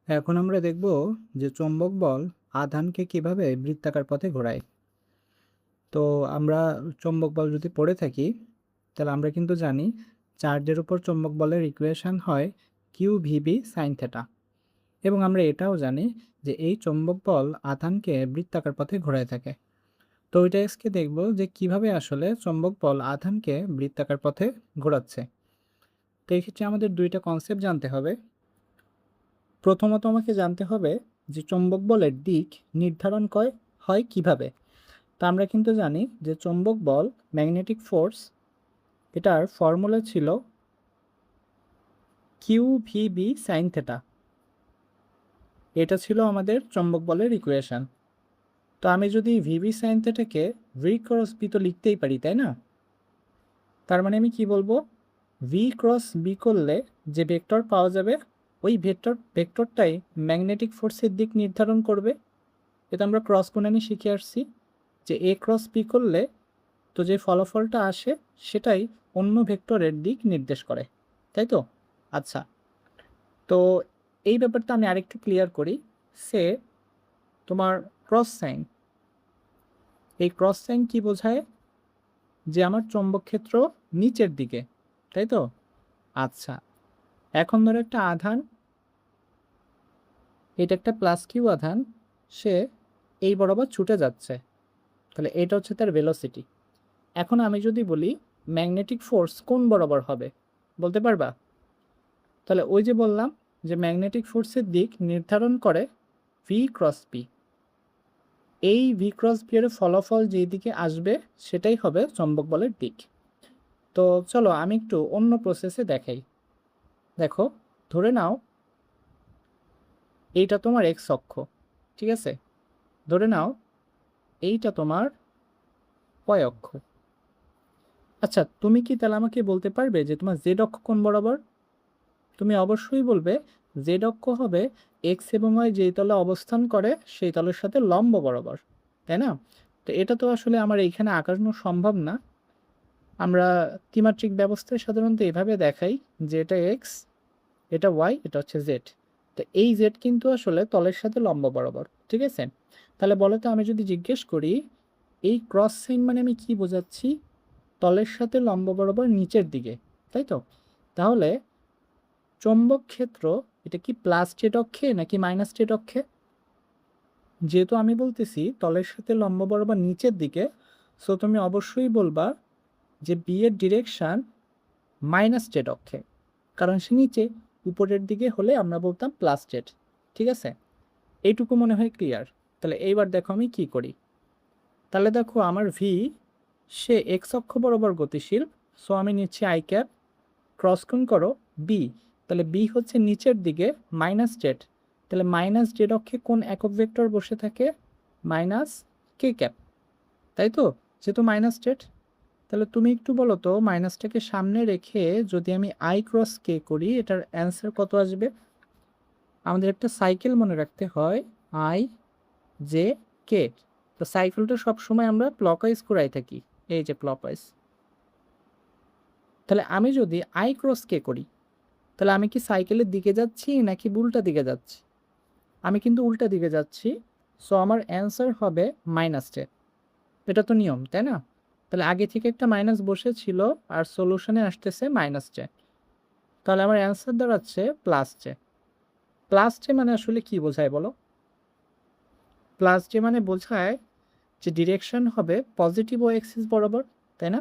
এখন আমরা দেখব যে চৌম্বক বল আধানকে কিভাবে বৃত্তাকার পথে ঘোরায়। তো আমরা চৌম্বক বল যদি পড়ে থাকি তাহলে আমরা কিন্তু জানি চার্জের উপর চৌম্বক বলের ইকুয়েশন হয় কিউ ভিবি সাইন থেটা, এবং আমরা এটাও জানি যে এই চৌম্বক বল আধানকে বৃত্তাকার পথে ঘোরায় থাকে। তো ওইটা আজকে দেখব যে কিভাবে আসলে চৌম্বক বল আধানকে বৃত্তাকার পথে ঘোরাচ্ছে। তো এই ক্ষেত্রে আমাদের দুইটা কনসেপ্ট জানতে হবে। প্রথমত আমাকে জানতে হবে যে চৌম্বক বলের দিক নির্ধারণ হয় কিভাবে। তা আমরা কিন্তু জানি যে চৌম্বক বল ম্যাগনেটিক ফোর্স, এটার ফর্মুলা ছিল কিউ ভিবি সাইন থেটা। এটা ছিল আমাদের চৌম্বক বলের ইকুয়েশন। তো আমি যদি ভিবি সাইন থেটাকে ভি ক্রস বি তো লিখতেই পারি, তাই না? তার মানে আমি কি বলবো, ভি ক্রস বি করলে যে ভেক্টর পাওয়া যাবে ওই ভেক্টরটাই ম্যাগনেটিক ফোর্সের দিক নির্ধারণ করবে। এটা আমরা ক্রস গুণানি শিখে আসছি যে এ ক্রস বি করলে তো যে ফলাফলটা আসে সেটাই অন্য ভেক্টরের দিক নির্দেশ করে, তাই তো? আচ্ছা, তো এই ব্যাপারটা আমি আরেকটু ক্লিয়ার করি। সে তোমার ক্রস সাইন, এই ক্রস সাইন কি বোঝায়? যে আমার চৌম্বক ক্ষেত্র নিচের দিকে, তাই তো? আচ্ছা, এখন ধরো একটা আধান, এটা একটা প্লাস কিউ আধান, সে এই বরাবর ছুটে যাচ্ছে, তাহলে এটা হচ্ছে তার ভেলোসিটি। এখন আমি যদি বলি ম্যাগনেটিক ফোর্স কোন বরাবর হবে, বলতে পারবা? তাহলে ওই যে বললাম যে ম্যাগনেটিক ফোর্সের দিক নির্ধারণ করে ভি ক্রস পি, এই ভি ক্রস পি এর ফলাফল যেই দিকে আসবে সেটাই হবে চৌম্বক বলের দিক। তো চলো আমি একটু অন্য প্রসেসে দেখাই। দেখো, ধরে নাও এইটা তোমার এক্স অক্ষ, ঠিক আছে? ধরে নাও এইটা তোমার ওয়াই অক্ষ। আচ্ছা, তুমি কি তাহলে আমাকে বলতে পারবে যে তোমার জেড অক্ষ কোন বরাবর? তুমি অবশ্যই বলবে জেড অক্ষ হবে এক্স এবং ওয়াই যেই তলে অবস্থান করে সেই তলের সাথে লম্ব বরাবর, তাই না? তো এটা তো আসলে আমার এইখানে আঁকানো সম্ভব না। আমরা ত্রিমাত্রিক ব্যবস্থায় সাধারণত এভাবে দেখাই যে এটা এক্স, এটা ওয়াই, এটা হচ্ছে জেড। তো এই জেড কিন্তু আসলে তলের সাথে লম্ব বরাবর, ঠিক আছে? তাহলে বলো তো, আমি যদি জিজ্ঞেস করি এই ক্রস সাইন মানে আমি কি বোঝাচ্ছি? তলের সাথে লম্ব বরাবর নিচের দিকে, তাই তো? তাহলে চৌম্বক ক্ষেত্র এটা কি প্লাস জেড অক্ষে নাকি মাইনাস জেড অক্ষে? যেহেতু আমি বলতেছি তলের সাথে লম্ব বরাবর নিচের দিকে, সো তুমি অবশ্যই বলবা যে বি এর ডিরেকশন মাইনাস জেড অক্ষে, কারণ সে নিচে। উপরের দিকে হলে আমরা বলতাম প্লাস জেড, ঠিক আছে? এইটুকু মনে হয় ক্লিয়ার। তাহলে এইবার দেখো আমি কি করি। তাহলে দেখো আমার ভি, সে এক্স অক্ষ বরাবর গতিশীল, সো আমি নিচ্ছি আই ক্যাপ, ক্রস গুণ করো বি, তাহলে বি হচ্ছে নিচের দিকে মাইনাস জেড, তাহলে মাইনাস জেড অক্ষে কোন একক ভেক্টর বসে থাকে? মাইনাস কে ক্যাপ, তাই তো? যেহেতু মাইনাস জেড, তাহলে তুমি একটু বলো তো মাইনাসটাকে সামনে রেখে যদি আমি আই ক্রস কে করি এটার অ্যান্সার কত আসবে? আমাদের একটা সাইকেল মনে রাখতে হয়, আই জে কে। তো সাইকেলটা সবসময় আমরা ক্লকওয়াইজ করাই থাকি, এই যে ক্লকওয়াইজ। তাহলে আমি যদি আই ক্রস কে করি তাহলে আমি কি সাইকেলের দিকে যাচ্ছি নাকি উল্টা দিকে যাচ্ছি? আমি কিন্তু উল্টা দিকে যাচ্ছি, সো আমার অ্যান্সার হবে মাইনাস জে। এটা তো নিয়ম, তাই না? তাহলে আগে থেকে একটা মাইনাস বসেছিল আর সলিউশনে আসতেছে মাইনাস জে, তাহলে আমার অ্যান্সার দাঁড়াচ্ছে প্লাস জে। প্লাস জে মানে আসলে কি বোঝায় বলো? প্লাস জে মানে বোঝায় যে ডিরেকশন হবে পজিটিভ ও এক্সিস বরাবর, তাই না?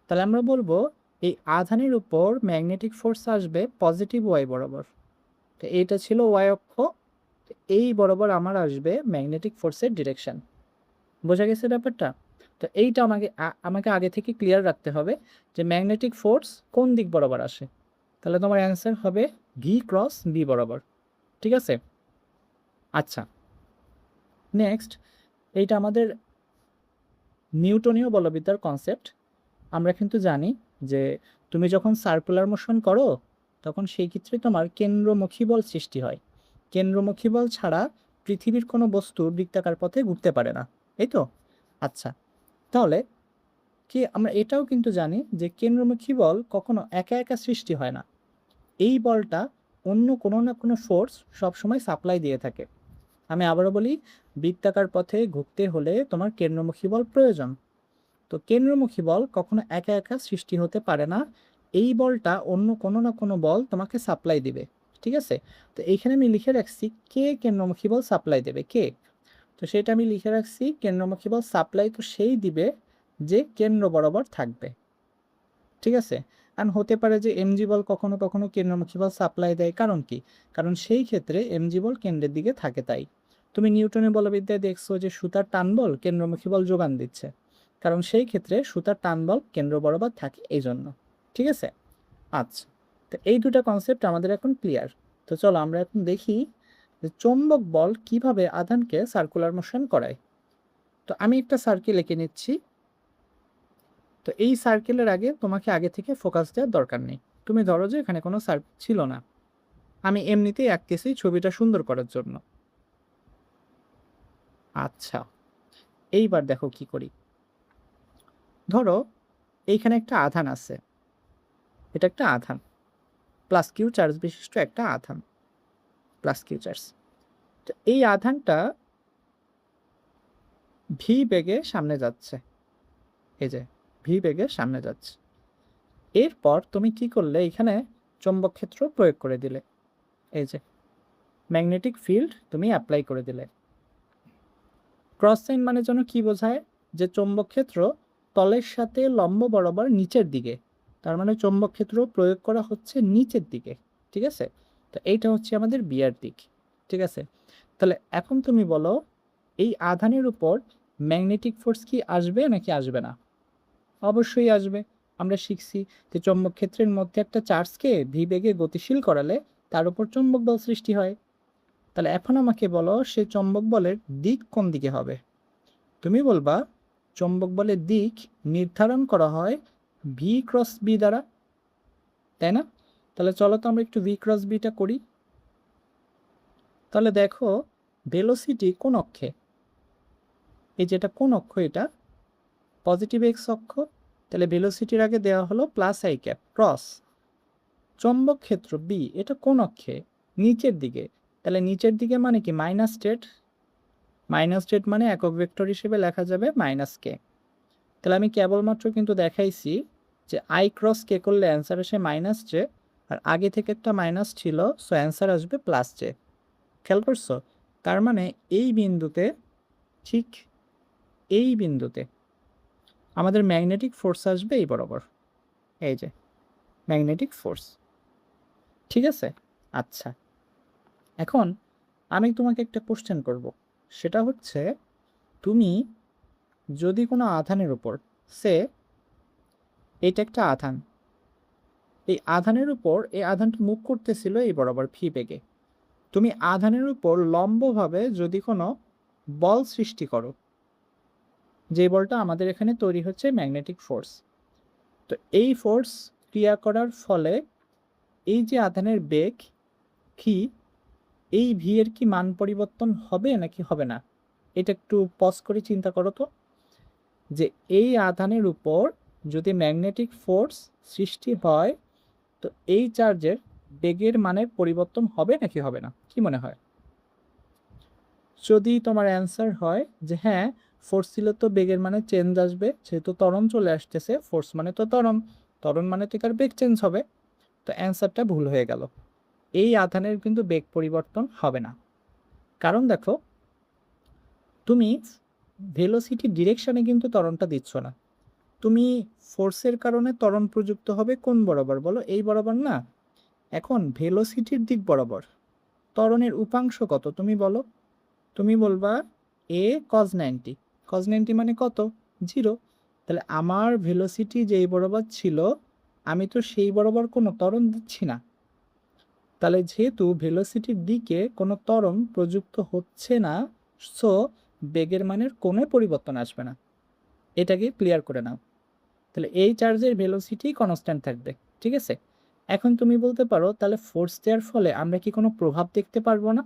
তাহলে আমরা বলবো এই আধানের উপর ম্যাগনেটিক ফোর্স আসবে পজিটিভ ওয়াই বরাবর। তো এইটা ছিল ওয়াই অক্ষ, এই বরাবর আমার আসবে ম্যাগনেটিক ফোর্সের ডিরেকশন। বোঝা গেছে ব্যাপারটা? তো এইটা আমাকে আগে থেকে ক্লিয়ার রাখতে হবে যে ম্যাগনেটিক ফোর্স কোন দিক বরাবর আসে। তাহলে তোমার অ্যান্সার হবে ভি ক্রস বি বরাবর, ঠিক আছে? আচ্ছা, নেক্সট, এইটা আমাদের নিউটনীয় বলবিদ্যার কনসেপ্ট। আমরা কিন্তু জানি যে তুমি যখন সার্কুলার মোশন করো তখন সেই ক্ষেত্রে তোমার কেন্দ্রমুখী বল সৃষ্টি হয়। কেন্দ্রমুখী বল ছাড়া পৃথিবীর কোনো বস্তু বৃত্তাকার পথে ঘুরতে পারে না, এই তো? আচ্ছা, তাহলে কি আমরা এটাও কিন্তু জানি যে কেন্দ্রমুখী বল কখনো একা একা সৃষ্টি হয় না। এই বলটা অন্য কোনো না কোনো ফোর্স সবসময় সাপ্লাই দিয়ে থাকে। আমি আবারও বলি, বৃত্তাকার পথে ঘুরতে হলে তোমার কেন্দ্রমুখী বল প্রয়োজন। তো কেন্দ্রমুখী বল কখনো একা একা সৃষ্টি হতে পারে না, এই বলটা অন্য কোনো না কোনো বল তোমাকে সাপ্লাই দিবে। ঠিক আছে, তো এইখানে আমি লিখে রাখছি কে কেন্দ্রমুখী বল সাপ্লাই দেবে, কে। তো সেটা আমি লিখে রাখছি কেন্দ্রমুখী বল সাপ্লাই তো সেই দিবে যে কেন্দ্র বরাবর থাকবে। ঠিক আছে, আর হতে পারে যে এমজি বল কখনো কখনো কেন্দ্রমুখী বল সাপ্লাই দেয়, কারণ কি, কারণ সেই ক্ষেত্রে এমজি বল কেন্দ্রের দিকে থাকে। তাই তুমি নিউটনের বলবিদ্যায় দেখছো যে সুতার টান বল কেন্দ্রমুখী বল যোগান দিচ্ছে, কারণ সেই ক্ষেত্রে সুতার টান বল কেন্দ্র বরাবর থাকে এই জন্য। ঠিক আছে, আচ্ছা, তো এই দুটা কনসেপ্ট আমাদের এখন ক্লিয়ার। তো চলো আমরা এখন দেখি যে চৌম্বক বল কিভাবে আধানকে সার্কুলার মোশন করায়। তো আমি একটা সার্কেল এঁকে নিচ্ছি। তো এই সার্কেলের আগে তোমাকে আগে থেকে ফোকাস দেওয়ার দরকার নেই। তুমি ধরো যে এখানে কোনো সার্কেল ছিল না, আমি এমনিতেই আঁকতেছি ছবিটা সুন্দর করার জন্য। আচ্ছা, এইবার দেখো কি করি। ধরো এইখানে একটা আধান আছে, এটা একটা আধান, প্লাস কিউ চার্জ বিশিষ্ট একটা আধান, প্লাস কিউ চার্জ। তো এই আধানটা ভি বেগে সামনে যাচ্ছে, এই যে ভি বেগে সামনে যাচ্ছে। এরপর তুমি কি করলে, এখানে চৌম্বক ক্ষেত্র প্রয়োগ করে দিলে, এই যে ম্যাগনেটিক ফিল্ড তুমি অ্যাপ্লাই করে দিলে। ক্রস সাইন মানে যেন কি বোঝায়, যে চৌম্বক ক্ষেত্র তলের সাথে লম্ব বরাবর নিচের দিকে, তার মানে চৌম্বক ক্ষেত্র প্রয়োগ করা হচ্ছে নিচের দিকে। ঠিক আছে, তো এইটা হচ্ছে আমাদের বিয়ার দিক। ঠিক আছে, তাহলে এখন তুমি বলো এই আধানের উপর ম্যাগনেটিক ফোর্স কি আসবে নাকি আসবে না? অবশ্যই আসবে। আমরা শিখছি যে চৌম্বক ক্ষেত্রের মধ্যে একটা চার্জকে ভি বেগে গতিশীল করালে তার উপর চৌম্বক বল সৃষ্টি হয়। তাহলে এখন আমাকে বলো সেই চৌম্বক বলের দিক কোন দিকে হবে। তুমি বলবা চৌম্বক বলের দিক নির্ধারণ করা হয় ভি ক্রস বি দ্বারা, তাই না? তাহলে চলো তো আমরা একটু ভি ক্রস বিটা করি। তাহলে দেখো ভেলোসিটি কোন অক্ষে, এই যেটা কোন অক্ষ, এটা পজিটিভ এক্স অক্ষ। তাহলে ভেলোসিটির আগে দেওয়া হলো প্লাস আই ক্যাপ ক্রস চৌম্বক ক্ষেত্র বি, এটা কোন অক্ষে, নিচের দিকে। তাহলে নিচের দিকে মানে কি মাইনাস জেড, মাইনাস জেড মানে একক ভেক্টর হিসেবে লেখা যাবে মাইনাস কে। তাহলে আমি কেবলমাত্র কিন্তু দেখাইছি যে আই ক্রস কে করলে অ্যান্সার আসে মাইনাস জে, আর আগে থেকে একটা মাইনাস ছিল, সো অ্যান্সার আসবে প্লাস জে। খেয়াল করছো? তার মানে এই বিন্দুতে, ঠিক এই বিন্দুতে আমাদের ম্যাগনেটিক ফোর্স আসবে এই বরাবর, এই যে ম্যাগনেটিক ফোর্স। ঠিক আছে, আচ্ছা, এখন আমি তোমাকে একটা কোশ্চেন করব, সেটা হচ্ছে তুমি যদি কোনো আধানের উপর, সে এটা একটা আধান, এই আধানের উপর এই আধানটা মুভ করতেছিল এই বরাবর ফি বেগে, তুমি আধানের উপর লম্বভাবে যদি কোনো বল সৃষ্টি করো, যে বলটা আমাদের এখানে তৈরি হচ্ছে ম্যাগনেটিক ফোর্স, তো এই ফোর্স ক্রিয়া করার ফলে এই যে আধানের বেগ ভি, এই ভি এর কি মান পরিবর্তন হবে নাকি হবে না? এটা একটু পজ করে চিন্তা করো তো, যে এই আধানের উপর যদি ম্যাগনেটিক ফোর্স সৃষ্টি হয়, তো এই চার্জের বেগের মানের পরিবর্তন হবে নাকি হবে না, কি মনে হয়? যদি তোমার অ্যান্সার হয় যে হ্যাঁ ফোর্স ছিল তো বেগের মানে চেঞ্জ আসবে, যেহেতু ত্বরণ চলে আসতেছে, ফোর্স মানে তো ত্বরণ, ত্বরণ মানে তো এর বেগ চেঞ্জ হবে, তো অ্যান্সারটা ভুল হয়ে গেল। এই আধানের কিন্তু বেগ পরিবর্তন হবে না, কারণ দেখো তুমি ভেলোসিটি ডিরেকশনে কিন্তু ত্বরণটা দিচ্ছ না, তুমি ফোর্সের কারণে ত্বরণ প্রযুক্ত হবে কোন বরাবর বলো, এই বরাবর না। এখন ভেলোসিটির দিক বরাবর ত্বরণের উপাংশ কত তুমি বলো, তুমি বলবা এ কজ 90, কজ 90 মানে কত, 0। তাহলে আমার ভেলোসিটি যেই বরাবর ছিল আমি তো সেই বরাবর কোনো ত্বরণ দিচ্ছি না, তাহলে যেহেতু ভেলোসিটির দিকে কোনো ত্বরণ প্রযুক্ত হচ্ছে না, সো বেগের মানের কোনো পরিবর্তন আসবে না। এটাকে ক্লিয়ার করে নাও। তাহলে এই চার্জের ভেলোসিটি কনস্ট্যান্ট থাকবে। ঠিক আছে, এখন তুমি বলতে পারো তাহলে ফোর্স দেওয়ার ফলে আমরা কি কোনো প্রভাব দেখতে পারবো না?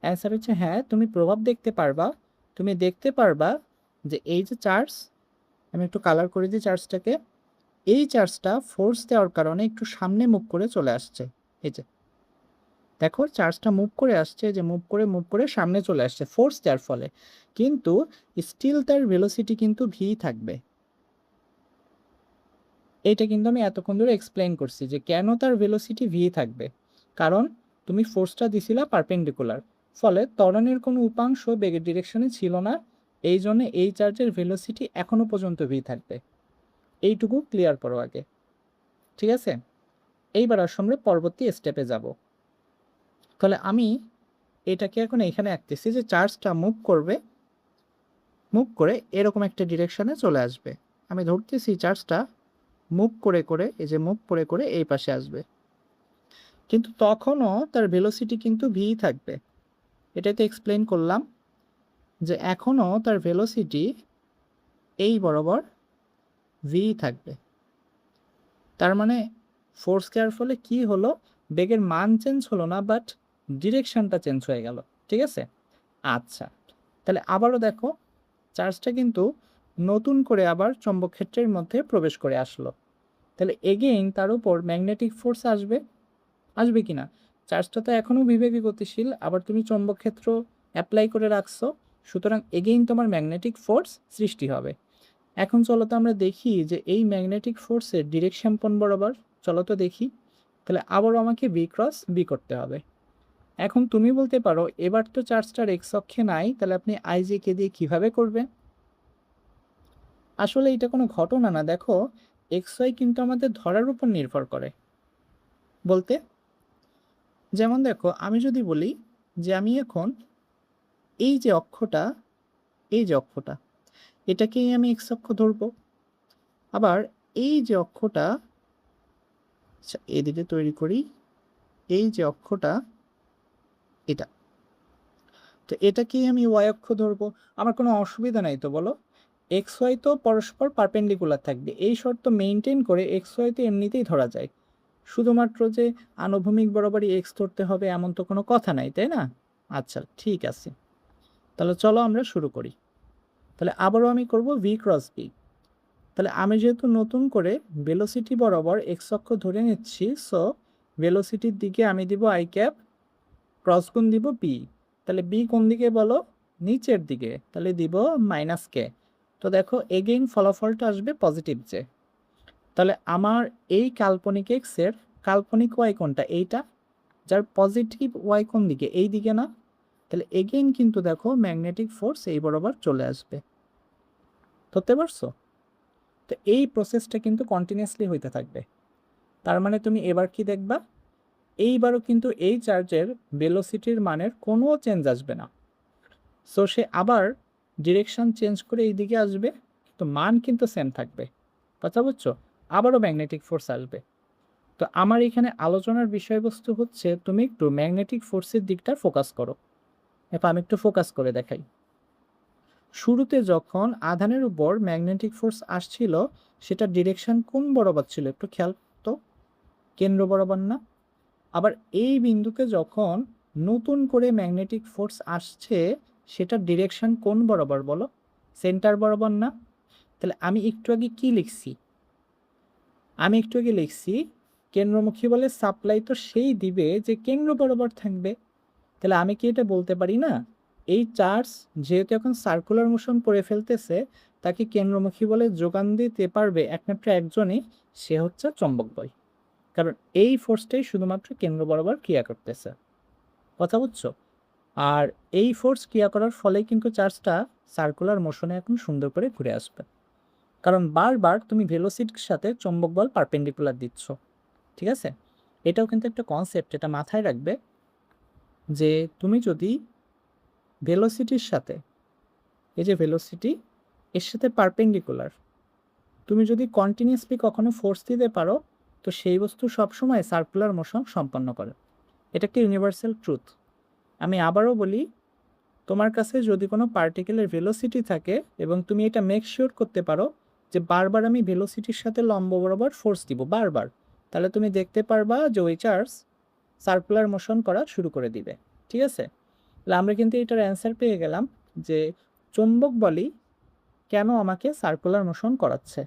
অ্যান্সার হচ্ছে হ্যাঁ, তুমি প্রভাব দেখতে পারবা। তুমি দেখতে পারবা যে এই যে চার্জ, আমি একটু কালার করে দিই চার্জটাকে, এই চার্জটা ফোর্স দেওয়ার কারণে একটু সামনে মুখ করে চলে আসছে, এই যে দেখো চার্জটা মুভ করে আসছে, যে মুভ করে সামনে চলে আসছে ফোর্স দেওয়ার ফলে, কিন্তু স্টিল তার ভেলোসিটি কিন্তু ভি থাকবে। এইটা কিন্তু আমি এতক্ষণ ধরে এক্সপ্লেইন করছি যে কেন তার ভেলোসিটি ভি থাকবে। কারণ তুমি ফোর্সটা দিছিলা পারপেন্ডিকুলার, ফলে ত্বরণের কোনো উপাংশ বেগের ডিরেকশনে ছিল না, এই জন্য এই চার্জের ভেলোসিটি এখনো পর্যন্ত ভি থাকবে। এইটুকু ক্লিয়ার করো আগে, ঠিক আছে? এইবার আসলে পরবর্তী স্টেপে যাব। তাহলে আমি এটাকে এখন এখানে আঁকতেছি যে চার্জটা মুভ করে এরকম একটা ডিরেকশনে চলে আসবে। আমি ধরতেছি চার্জটা মুভ করে করে, এই যে মুভ করে করে এই পাশে আসবে, কিন্তু তখনও তার ভেলোসিটি কিন্তু ভি থাকবে। এটাই তো এক্সপ্লেন করলাম যে এখনও তার ভেলোসিটি এই বরাবর ভি থাকবে। তার মানে ফোর্স দেওয়ার ফলে কি হলো, বেগের মান চেঞ্জ হলো না, বাট ডিরেকশনটা চেঞ্জ হয়ে গেল, ঠিক আছে? আচ্ছা, তাহলে আবারও দেখো চার্জটা কিন্তু নতুন করে আবার চৌম্বক ক্ষেত্রের মধ্যে প্রবেশ করে আসলো। তাহলে এগেইন তার উপর ম্যাগনেটিক ফোর্স আসবে, আসবে কি না? চার্জটা তো এখনও বিবেকী গতিশীল, আবার তুমি চৌম্বক ক্ষেত্র অ্যাপ্লাই করে রাখছো, সুতরাং এগেইন তোমার ম্যাগনেটিক ফোর্স সৃষ্টি হবে। এখন চলো তো আমরা দেখি যে এই ম্যাগনেটিক ফোর্সের ডিরেকশন কোন বরাবর। চলো তো দেখি। তাহলে আবারও আমাকে বি ক্রস বি করতে হবে। এখন তুমি বলতে পারো এবার তো চার্জটার এক্স অক্ষে নাই, তাহলে আপনি আই জে কে দিয়ে কিভাবে করবেন? আসলে এটা কোনো ঘটনা না, দেখো এক্স ওয়াই কিন্তু আমাদের ধরার উপর নির্ভর করে। বলতে যেমন দেখো আমি যদি বলি যে আমি এখন এই যে অক্ষটা, এই যে অক্ষটা, এটাকেই আমি এক্স অক্ষ ধরবো। আবার এই যে অক্ষটা, আচ্ছা এদিকে তৈরি করি, এই যে অক্ষটা এটা, তো এটাকেই আমি ওয়াই অক্ষ ধরবো। আমার কোনো অসুবিধা নাই তো বলো? এক্স ওয়াই তো পরস্পর পারপেন্ডিকুলার থাকবে, এই শর্ত মেনটেন করে এক্স ওয়াই তো এমনিতেই ধরা যায়। শুধুমাত্র যে আনুভূমিক বরাবরই এক্স ধরতে হবে এমন তো কোনো কথা নাই, তাই না? আচ্ছা ঠিক আছে, তাহলে চলো আমরা শুরু করি। তাহলে আবারও আমি করব ভি ক্রস বি। তাহলে আমি যেহেতু নতুন করে ভেলোসিটি বরাবর এক্স অক্ষ ধরে নিচ্ছি, সো ভেলোসিটির দিকে আমি দিব আই ক্যাপ, ক্রস গুণ দিব বি। তাহলে বি কোন দিকে বলো? নিচের দিকে, তাহলে দিব মাইনাস কে। তো দেখো এগেইন ফলাফলটা আসবে পজিটিভ জে। তাহলে আমার এই কাল্পনিক এক্সের কাল্পনিক ওয়াই কোনটা? এইটা, যার পজিটিভ ওয়াই কোন দিকে? এই দিকে না? তাহলে এগেইন কিন্তু দেখো ম্যাগনেটিক ফোর্স এই বরাবর চলে আসবে। ধরতে পারছো? তো এই প্রসেসটা কিন্তু কন্টিনিউয়াসলি হইতে থাকবে। তার মানে তুমি এবার কি দেখবা, এইবারও কিন্তু এই চার্জের ভেলোসিটির মানের কোনো চেঞ্জ আসবে না। সো সে আবার ডিরেকশন চেঞ্জ করে এই দিকে আসবে, তো মান কিন্তু সেম থাকবে। কথা বুঝছো? আবারও ম্যাগনেটিক ফোর্স আসবে। তো আমার এখানে আলোচনার বিষয়বস্তু হচ্ছে তুমি একটু ম্যাগনেটিক ফোর্সের দিকটা ফোকাস করো। এবার আমি একটু ফোকাস করে দেখাই। শুরুতে যখন আধানের উপর ম্যাগনেটিক ফোর্স আসছিল, সেটা ডিরেকশন কোন বরাবর ছিল একটু খেয়াল তো? কেন্দ্র বরাবর না? আবার এই বিন্দুতে যখন নতুন করে ম্যাগনেটিক ফোর্স আসছে, সেটার ডিরেকশন কোন বরাবর বলো? সেন্টার বরাবর না? তাহলে আমি একটু আগে কি লিখছি? আমি একটু আগে লিখছি কেন্দ্রমুখী বলে সাপ্লাই তো সেই দিবে যে কেন্দ্র বরাবর থাকবে। তাহলে আমি কি এটা বলতে পারি না, এই চার্জ যেহেতু এখন সার্কুলার মোশন করে ফেলতেছে, তাকে কেন্দ্রমুখী বলে যোগান দিতে পারবে একমাত্র একজনই, সে হচ্ছে চৌম্বক বল। কারণ এই ফোর্সটাই শুধুমাত্র কেন্দ্র বরাবর ক্রিয়া করতেছে। কথা বুঝছো? আর এই ফোর্স ক্রিয়া করার ফলে কিন্তু চার্জটা সার্কুলার মোশনে এখন সুন্দর করে ঘুরে আসবে, কারণ বারবার তুমি ভেলোসিটির সাথে চৌম্বক বল পারপেন্ডিকুলার দিচ্ছ। ঠিক আছে? এটাও কিন্তু একটা কনসেপ্ট, এটা মাথায় রাখবে যে তুমি যদি ভেলোসিটির সাথে, এই যে ভেলোসিটি এর সাথে পারপেন্ডিকুলার, তুমি যদি কন্টিনিউয়াসলি কখনো ফোর্স দিতে পারো, তো সেই বস্তু সবসময় সার্কুলার মোশন সম্পন্ন করে। এটা একটা ইউনিভার্সাল ট্রুথ। আমি আবারও বলি, তোমার কাছে যদি কোনো পার্টিকেলের ভেলোসিটি থাকে এবং তুমি এটা মেক শিওর করতে পারো যে বারবার আমি ভেলোসিটির সাথে লম্ব বরাবর ফোর্স দিব বারবার, তাহলে তুমি দেখতে পারবা যে ওই চার্জ সার্কুলার মোশন করা শুরু করে দিবে। ঠিক আছে? তাহলে আমরা কিন্তু এটার অ্যান্সার পেয়ে গেলাম যে চৌম্বক বলই কেন আমাকে সার্কুলার মোশন করাচ্ছে।